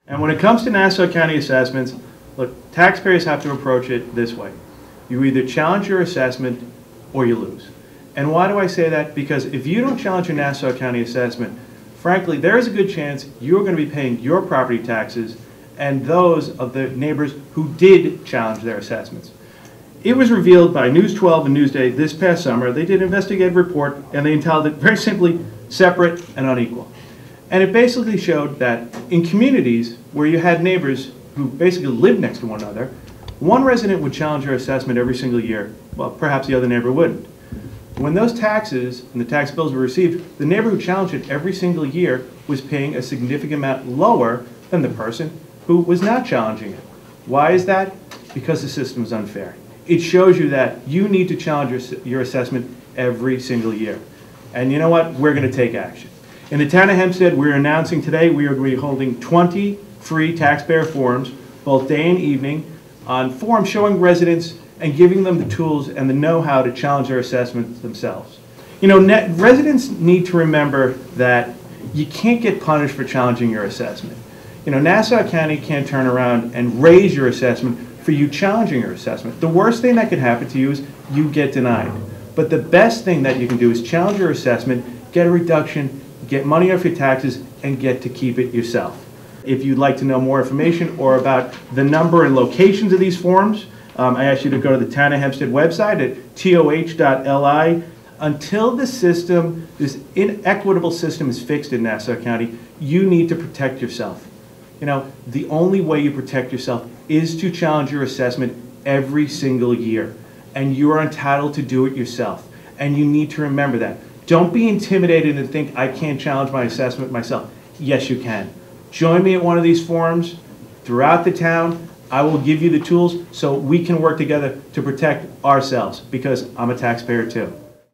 And when it comes to Nassau County assessments, look, taxpayers have to approach it this way. You either challenge your assessment or you lose. And why do I say that? Because if you don't challenge your Nassau County assessment, frankly, there is a good chance you're going to be paying your property taxes and those of the neighbors who did challenge their assessments. It was revealed by News 12 and Newsday this past summer. They did an investigative report and they entitled it very simply, Separate and Unequal. And it basically showed that in communities where you had neighbors who basically lived next to one another, one resident would challenge their assessment every single year, well, perhaps the other neighbor wouldn't. When those taxes and the tax bills were received, the neighbor who challenged it every single year was paying a significant amount lower than the person who was not challenging it. Why is that? Because the system is unfair. It shows you that you need to challenge your assessment every single year. And you know what? We're going to take action. In the town of Hempstead, we're announcing today we are going to be holding 20 free taxpayer forums, both day and evening, on forums showing residents and giving them the tools and the know-how to challenge their assessments themselves. You know, residents need to remember that you can't get punished for challenging your assessment. You know, Nassau County can't turn around and raise your assessment for you challenging your assessment. The worst thing that could happen to you is you get denied. But the best thing that you can do is challenge your assessment, get a reduction, get money off your taxes, and get to keep it yourself. If you'd like to know more information or about the number and locations of these forums, I ask you to go to the Town of Hempstead website at toh.li. Until the system, this inequitable system is fixed in Nassau County, you need to protect yourself. You know, the only way you protect yourself is to challenge your assessment every single year. And you are entitled to do it yourself. And you need to remember that. Don't be intimidated and think, I can't challenge my assessment myself. Yes, you can. Join me at one of these forums throughout the town. I will give you the tools so we can work together to protect ourselves, because I'm a taxpayer too.